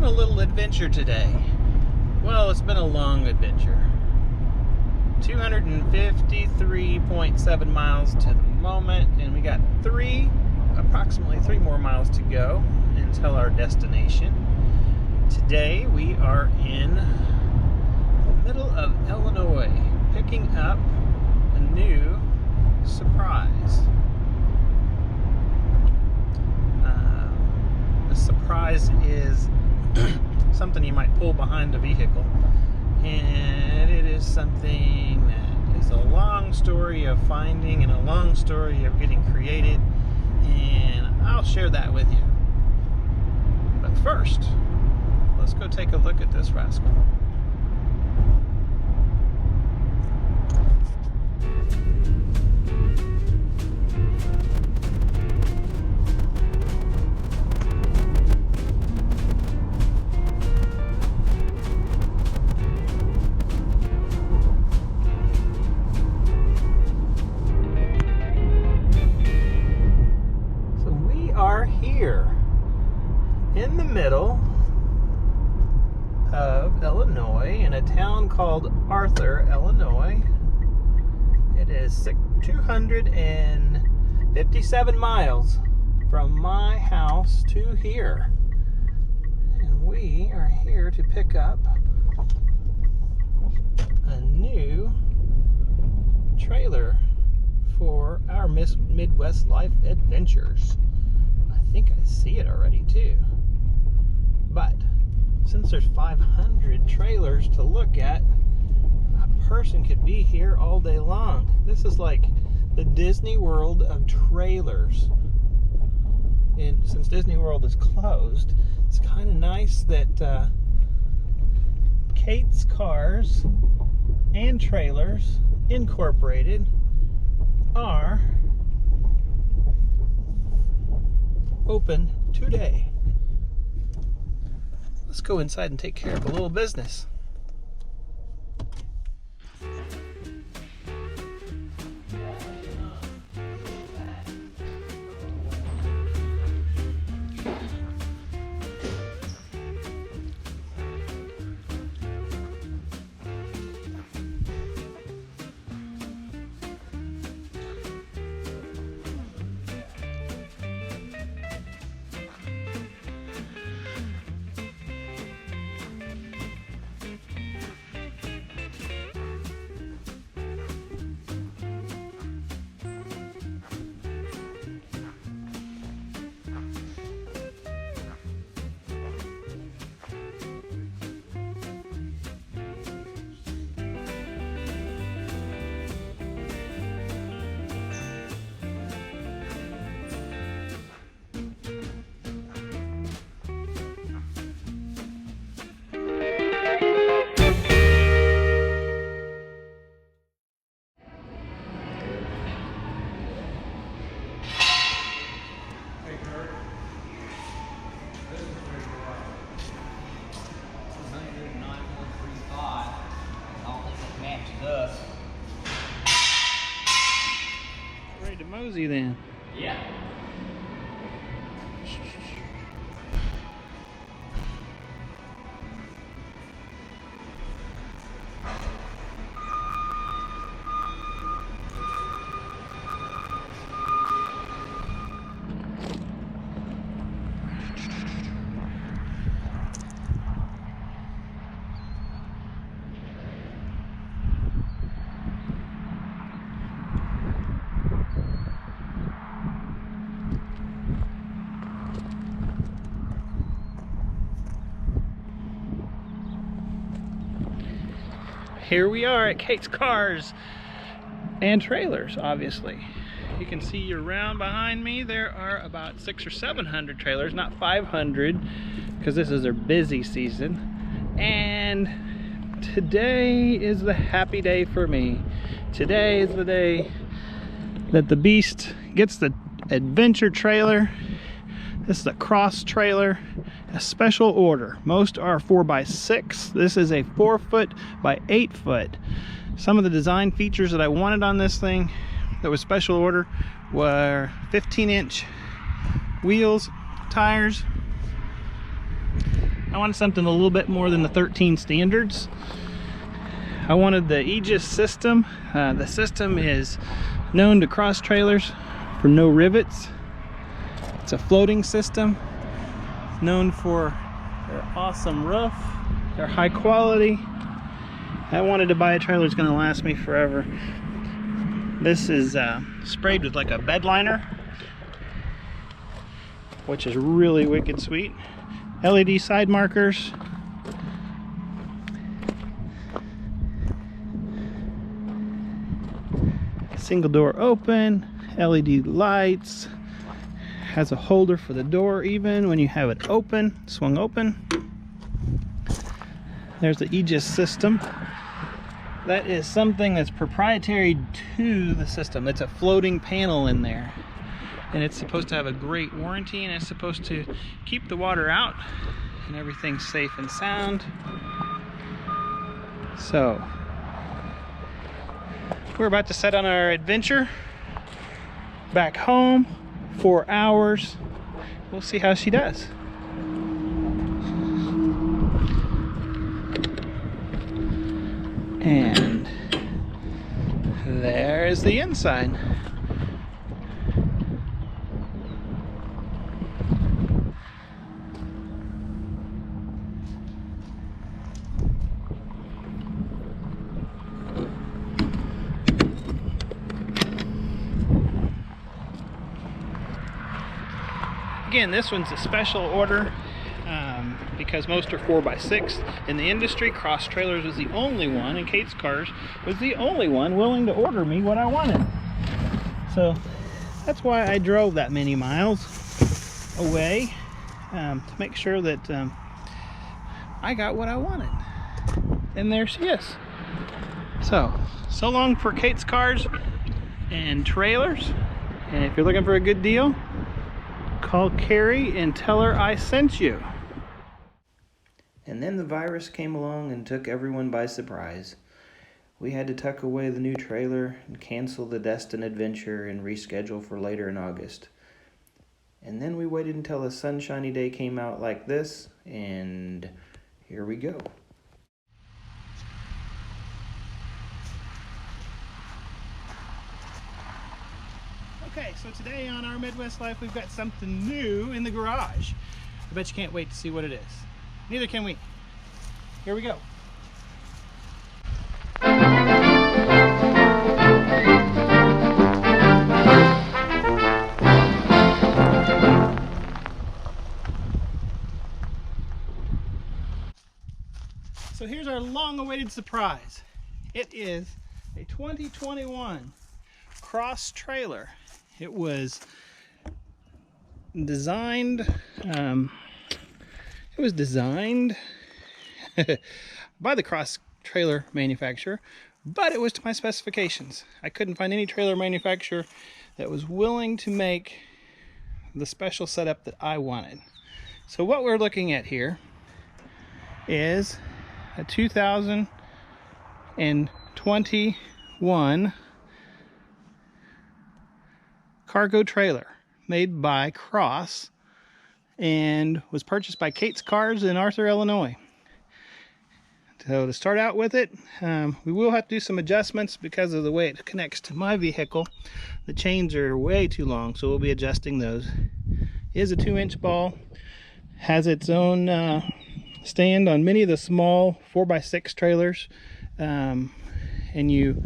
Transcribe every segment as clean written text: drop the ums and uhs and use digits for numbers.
a little adventure today. Well, it's been a long adventure. 253.7 miles to the moment, and we got approximately three more miles to go until our destination. Today we are in the middle of Illinois, picking up a new surprise. The surprise is something you might pull behind a vehicle, and it is something that is a long story of finding and a long story of getting created, and I'll share that with you. But first, let's go take a look at this rascal. Here in the middle of Illinois in a town called Arthur, Illinois. It is 257 miles from my house to here, and we are here to pick up a new trailer for our Midwest Life Adventures. I think I see it already too. But since there's 500 trailers to look at, a person could be here all day long. This is like the Disney World of trailers. And since Disney World is closed, it's kind of nice that Kate's Cars and Trailers Incorporated are open today. Let's go inside and take care of a little business. Ready to mosey then? Yeah. Here we are at Kate's Cars and Trailers, obviously. You can see around behind me, there are about 600 or 700 trailers, not 500, because this is their busy season. And today is the happy day for me. Today is the day that the beast gets the adventure trailer. This is a cross trailer, a special order. Most are 4x6. This is a 4-foot by 8-foot. Some of the design features that I wanted on this thing that was special order were 15-inch wheels, tires. I wanted something a little bit more than the 13 standards. I wanted the Aegis system. The system is known to cross trailers for no rivets. It's a floating system, known for their awesome roof, their high quality. I wanted to buy a trailer that's going to last me forever. This is sprayed with like a bed liner, which is really wicked sweet. LED side markers. Single door open, LED lights, has a holder for the door even when you have it open, swung open. There's the Aegis system. That is something that's proprietary to the system. It's a floating panel in there, and it's supposed to have a great warranty, and it's supposed to keep the water out and everything's safe and sound. So we're about to set on our adventure back home. 4 hours. We'll see how she does. And there is the inside. Again, this one's a special order because most are 4x6 in the industry. Cross Trailers was the only one, and Kate's Cars was the only one willing to order me what I wanted. So that's why I drove that many miles away to make sure that I got what I wanted. And there she is. So long for Kate's Cars and Trailers. And if you're looking for a good deal, call Carrie and tell her I sent you. And then the virus came along and took everyone by surprise. We had to tuck away the new trailer and cancel the Destin adventure and reschedule for later in August. And then we waited until a sunshiny day came out like this, and here we go. Okay, so today on Our Midwest Life, we've got something new in the garage. I bet you can't wait to see what it is. Neither can we. Here we go. So here's our long-awaited surprise. It is a 2021 Cross trailer. It was designed by the Cross trailer manufacturer, but it was to my specifications. I couldn't find any trailer manufacturer that was willing to make the special setup that I wanted. So what we're looking at here is a 2021 cargo trailer made by Cross and was purchased by Kate's Cars in Arthur, Illinois. So to start out with it, we will have to do some adjustments because of the way it connects to my vehicle. The chains are way too long, so we'll be adjusting those. It is a 2-inch ball, has its own stand on many of the small 4x6 trailers, and you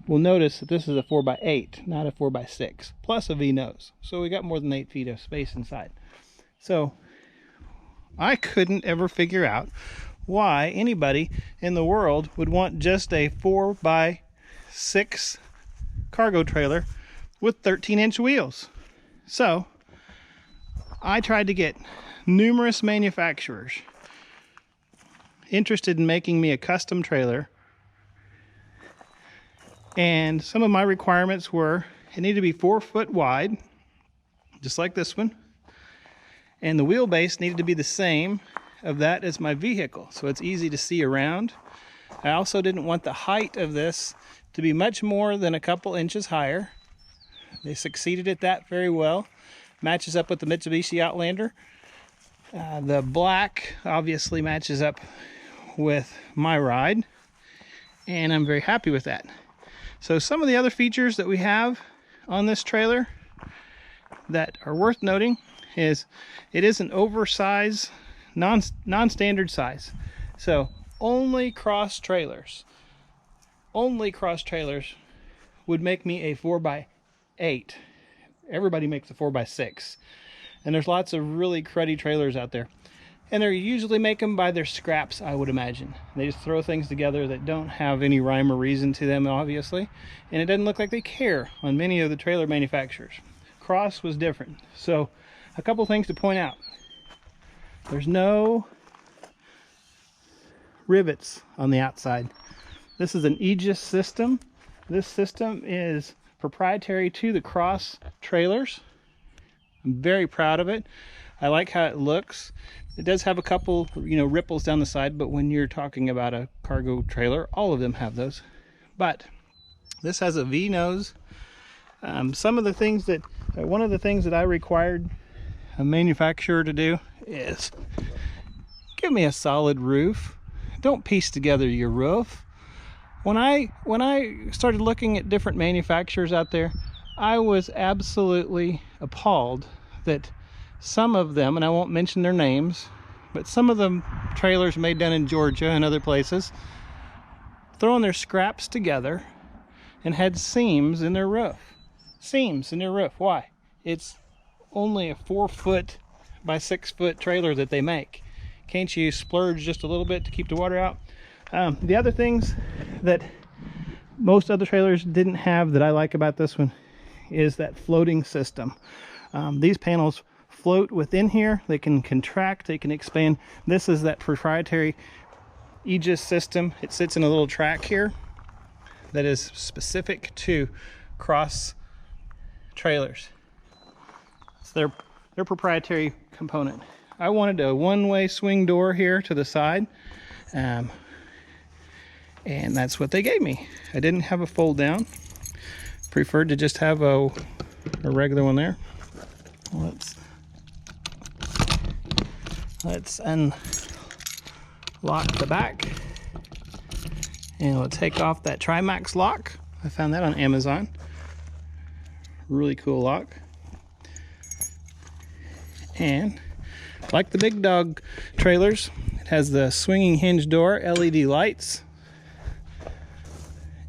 will notice that this is a 4x8, not a 4x6, plus a V-nose. So we got more than 8 feet of space inside. So I couldn't ever figure out why anybody in the world would want just a 4x6 cargo trailer with 13-inch wheels. So I tried to get numerous manufacturers interested in making me a custom trailer, and some of my requirements were it needed to be 4 foot wide, just like this one, and the wheelbase needed to be the same of that as my vehicle, so it's easy to see around. I also didn't want the height of this to be much more than a couple inches higher. They succeeded at that very well. Matches up with the Mitsubishi Outlander. The black obviously matches up with my ride, and I'm very happy with that. So some of the other features that we have on this trailer that are worth noting is it is an oversized, non-standard size. So only cross trailers would make me a 4x8. Everybody makes a 4x6. And there's lots of really cruddy trailers out there. And they usually make them by their scraps, I would imagine. They just throw things together that don't have any rhyme or reason to them, obviously. And it doesn't look like they care on many of the trailer manufacturers. Cross was different. So a couple things to point out. There's no rivets on the outside. This is an Aegis system. This system is proprietary to the Cross trailers. I'm very proud of it. I like how it looks. It does have a couple, ripples down the side, but when you're talking about a cargo trailer, all of them have those. But this has a V nose. One of the things that I required a manufacturer to do is give me a solid roof. Don't piece together your roof. When I started looking at different manufacturers out there, I was absolutely appalled that some of them, and I won't mention their names, but some of them trailers made down in Georgia and other places, throwing their scraps together and had seams in their roof. Seams in their roof. Why? It's only a 4-foot by 6-foot trailer that they make. Can't you splurge just a little bit to keep the water out? The other things that most other trailers didn't have that I like about this one is that floating system. These panels float within here. They can contract, they can expand. This is that proprietary Aegis system. It sits in a little track here that is specific to Cross trailers. It's their proprietary component. I wanted a one-way swing door here to the side, and that's what they gave me. I didn't have a fold down. Preferred to just have a regular one there. Let's unlock the back, and we'll take off that Trimax lock. I found that on Amazon. Really cool lock. And like the big dog trailers, it has the swinging hinge door, LED lights,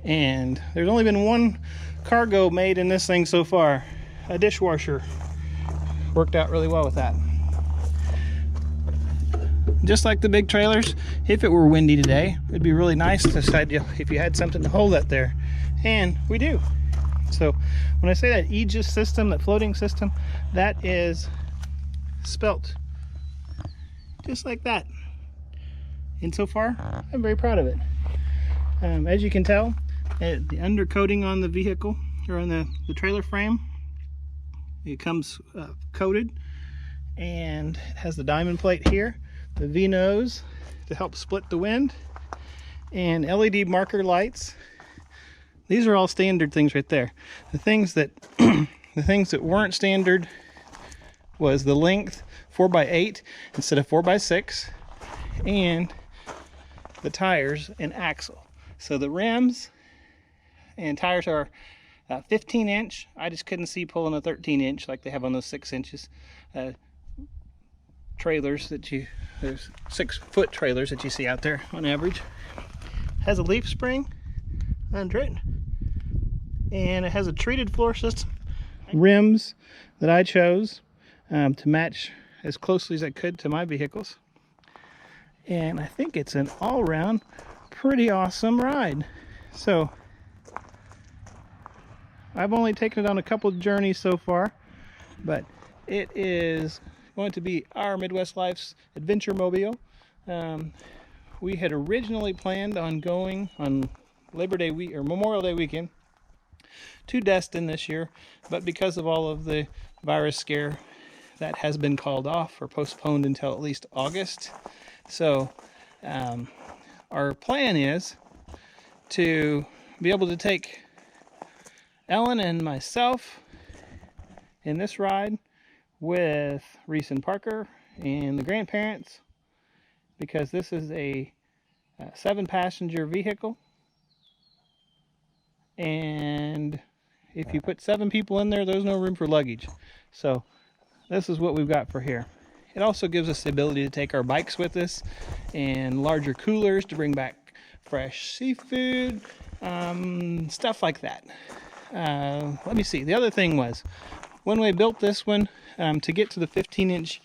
and there's only been one cargo made in this thing so far. A dishwasher. Worked out really well with that. Just like the big trailers, if it were windy today, it'd be really nice to decide if you had something to hold that there. And we do. So when I say that Aegis system, that floating system, that is spelt just like that. And so far, I'm very proud of it. As you can tell, the undercoating on the vehicle, or on the trailer frame, it comes coated, and it has the diamond plate here, the V-nose to help split the wind, and LED marker lights. These are all standard things right there. The things that weren't standard was the length 4x8 instead of 4x6, and the tires and axle. So the rims and tires are 15 inch. I just couldn't see pulling a 13 inch like they have on those 6 inches trailers there's 6-foot trailers that you see out there on average. Has a leaf spring under it, and it has a treated floor system. Rims that I chose to match as closely as I could to my vehicles, and I think it's an all-around pretty awesome ride. So I've only taken it on a couple of journeys so far, but it is going to be our Midwest Life's adventure mobile. We had originally planned on going on Labor Day week or Memorial Day weekend to Destin this year, but because of all of the virus scare, that has been called off or postponed until at least August. So our plan is to be able to take Ellen and myself in this ride with Reese and Parker and the grandparents, because this is a 7-passenger vehicle, and if you put 7 people in there, there's no room for luggage. So this is what we've got for here. It also gives us the ability to take our bikes with us, and larger coolers to bring back fresh seafood, stuff like that. Let me see. The other thing was, when we built this one, to get to the 15-inch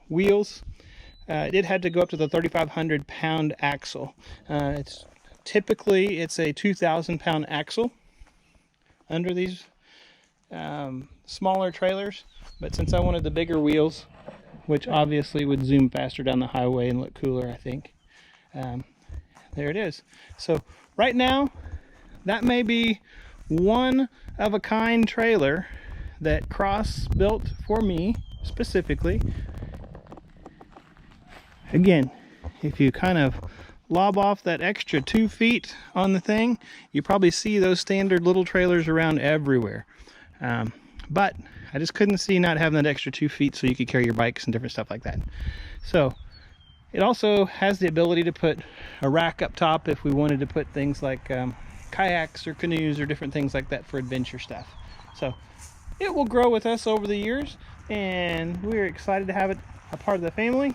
wheels, it had to go up to the 3,500 pound axle. It's typically a 2,000 pound axle under these smaller trailers, but since I wanted the bigger wheels, which obviously would zoom faster down the highway and look cooler, I think, there it is. So right now, that may be one of a kind trailer that Cross built for me specifically. Again, if you kind of lob off that extra 2 feet on the thing, you probably see those standard little trailers around everywhere. But I just couldn't see not having that extra 2 feet so you could carry your bikes and different stuff like that. So it also has the ability to put a rack up top if we wanted to put things like kayaks or canoes or different things like that for adventure stuff. So it will grow with us over the years, and we're excited to have it a part of the family.